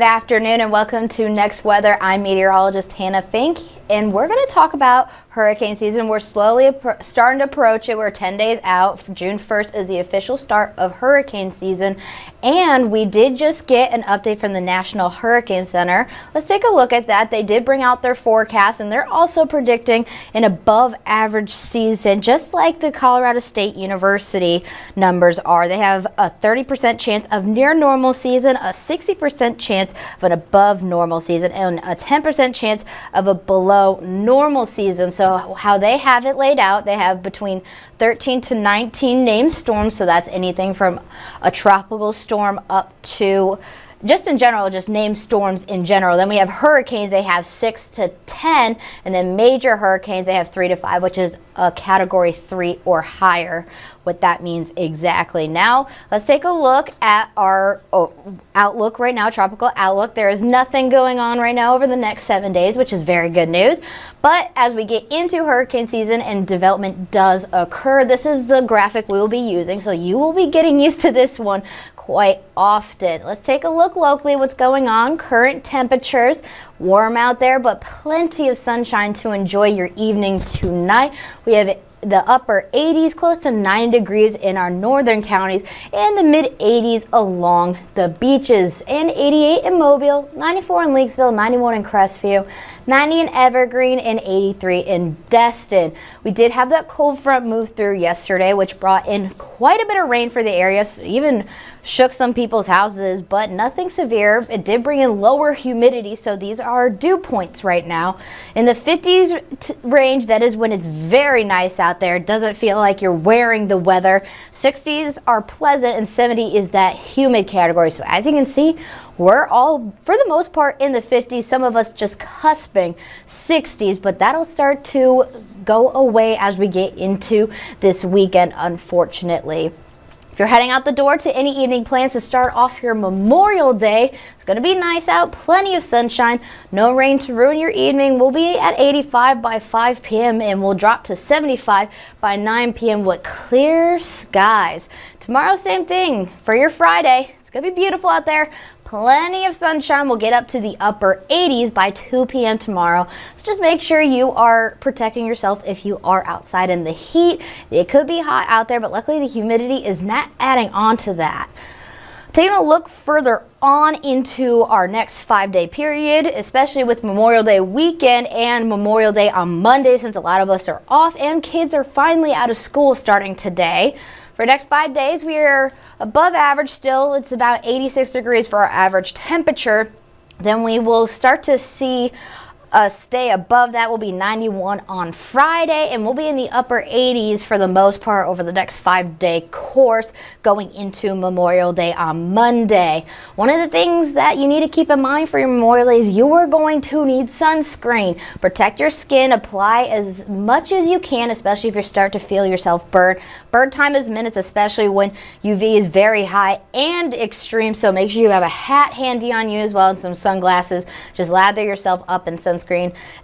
Good afternoon and welcome to Next Weather. I'm meteorologist Hannah Fink, and we're going to talk about hurricane season. We're slowly starting to approach it. We're 10 days out. June 1st is the official start of hurricane season, and we did just get an update from the National Hurricane Center. Let's take a look at that. They did bring out their forecast, and they're also predicting an above average season, just like the Colorado State University numbers are. They have a 30% chance of near normal season, a 60% chance of an above normal season, and a 10% chance of a below normal season. So how they have it laid out, they have between 13 to 19 named storms. So that's anything from a tropical storm up to just in general, just named storms in general. Then we have hurricanes, they have 6 to 10, and then major hurricanes, they have 3 to 5, which is a category 3 or higher, what that means exactly. Now, let's take a look at our outlook right now, tropical outlook. There is nothing going on right now over the next 7 days, which is very good news. But as we get into hurricane season and development does occur, this is the graphic we will be using, so you will be getting used to this one quite often. Let's take a look locally what's going on. Current temperatures, warm out there, but plenty of sunshine to enjoy your evening tonight. We have the upper 80s, close to 90 degrees in our northern counties, and the mid 80s along the beaches, and 88 in Mobile, 94 in Leakesville, 91 in Crestview, 90 in Evergreen, and 83 in Destin. We did have that cold front move through yesterday, which brought in quite a bit of rain for the area, so even shook some people's houses, but nothing severe. It did bring in lower humidity, so these are dew points right now. In the 50s range, that is when it's very nice out there. It doesn't feel like you're wearing the weather. 60s are pleasant, and 70 is that humid category. So as you can see, we're all, for the most part, in the 50s, some of us just cusping 60s, but that'll start to go away as we get into this weekend, unfortunately. If you're heading out the door to any evening plans to start off your Memorial Day, it's going to be nice out, plenty of sunshine, no rain to ruin your evening. We'll be at 85 by 5 p.m. and we'll drop to 75 by 9 p.m. with clear skies. Tomorrow, same thing for your Friday. It's going to be beautiful out there. Plenty of sunshine. We'll get up to the upper 80s by 2 p.m. tomorrow. So just make sure you are protecting yourself if you are outside in the heat. It could be hot out there, but luckily the humidity is not adding on to that. Taking a look further on into our next 5-day period, especially with Memorial Day weekend and Memorial Day on Monday, since a lot of us are off and kids are finally out of school starting today. For the next 5 days, we are above average still. It's about 86 degrees for our average temperature. Then we will start to see stay above that. Will be 91 on Friday, and we'll be in the upper 80s for the most part over the next 5-day course going into Memorial Day on Monday. One of the things that you need to keep in mind for your Memorial Day is you are going to need sunscreen. Protect your skin, apply as much as you can, especially if you start to feel yourself burn. Burn time is minutes, especially when UV is very high and extreme, so make sure you have a hat handy on you as well and some sunglasses. Just lather yourself up in sunscreen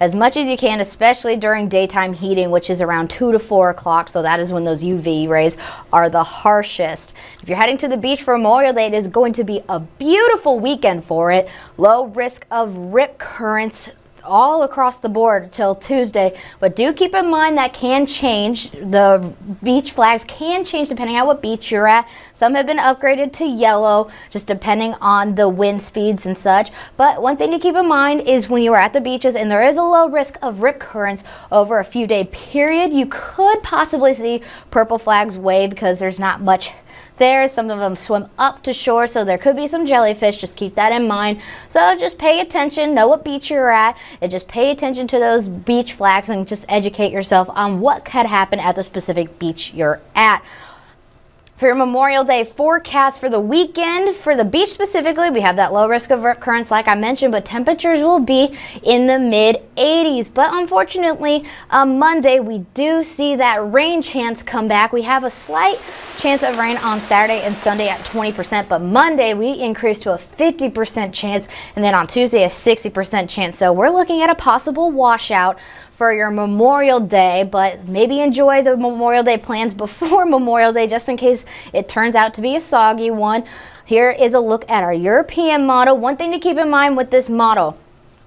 as much as you can, especially during daytime heating, which is around 2 to 4 o'clock. So that is when those UV rays are the harshest. If you're heading to the beach for Memorial Day, it is going to be a beautiful weekend for it. Low risk of rip currents all across the board till Tuesday, but do keep in mind that can change. The beach flags can change depending on what beach you're at. Some have been upgraded to yellow, just depending on the wind speeds and such. But one thing to keep in mind is when you are at the beaches and there is a low risk of rip currents over a few day period, you could possibly see purple flags wave because there's not much there. Some of them swim up to shore, so there could be some jellyfish. Just keep that in mind. So just pay attention, know what beach you're at, and just pay attention to those beach flags and just educate yourself on what could happen at the specific beach you're at. For your Memorial Day forecast for the weekend, for the beach specifically, we have that low risk of rip currents like I mentioned, but temperatures will be in the mid 80s. But unfortunately, on Monday, we do see that rain chance come back. We have a slight chance of rain on Saturday and Sunday at 20%, but Monday we increase to a 50% chance, and then on Tuesday a 60% chance. So we're looking at a possible washout for your Memorial Day, but maybe enjoy the Memorial Day plans before Memorial Day just in case it turns out to be a soggy one. Here is a look at our European model. One thing to keep in mind with this model,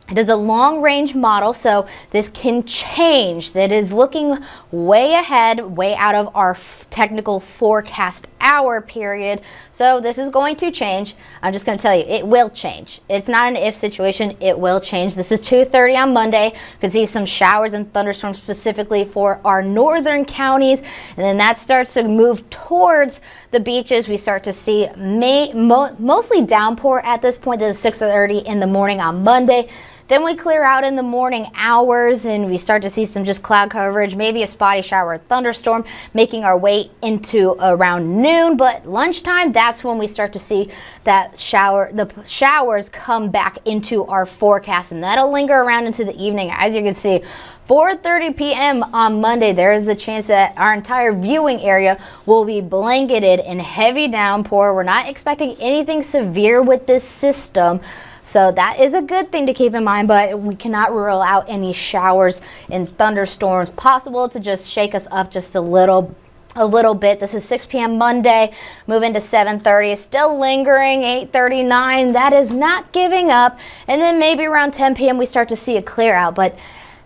it is a long-range model, so this can change. It is looking way ahead, way out of our technical forecast hour period. So this is going to change. I'm just going to tell you, it will change. It's not an if situation, it will change. This is 2:30 on Monday. You can see some showers and thunderstorms specifically for our northern counties, and then that starts to move towards the beaches. We start to see mostly downpour at this point. This is 6:30 in the morning on Monday. Then we clear out in the morning hours and we start to see some just cloud coverage, maybe a spotty shower or thunderstorm making our way into around noon. But lunchtime, that's when we start to see that the showers come back into our forecast, and that'll linger around into the evening. As you can see, 4:30 p.m. on Monday, there is a chance that our entire viewing area will be blanketed in heavy downpour. We're not expecting anything severe with this system, so that is a good thing to keep in mind, but we cannot rule out any showers and thunderstorms possible to just shake us up just a little bit. This is 6 p.m. Monday, move into 7:30. It's still lingering, 8:39. That is not giving up. And then maybe around 10 p.m. we start to see a clear out. But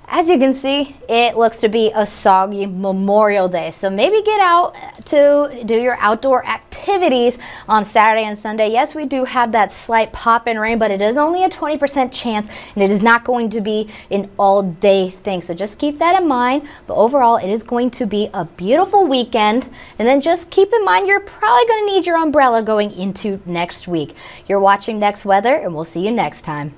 as you can see, it looks to be a soggy Memorial Day. So maybe get out to do your outdoor activities on Saturday and Sunday. Yes, we do have that slight pop in rain, but it is only a 20% chance, and it is not going to be an all-day thing. So just keep that in mind. But overall, it is going to be a beautiful weekend. And then just keep in mind, you're probably going to need your umbrella going into next week. You're watching Next Weather, and we'll see you next time.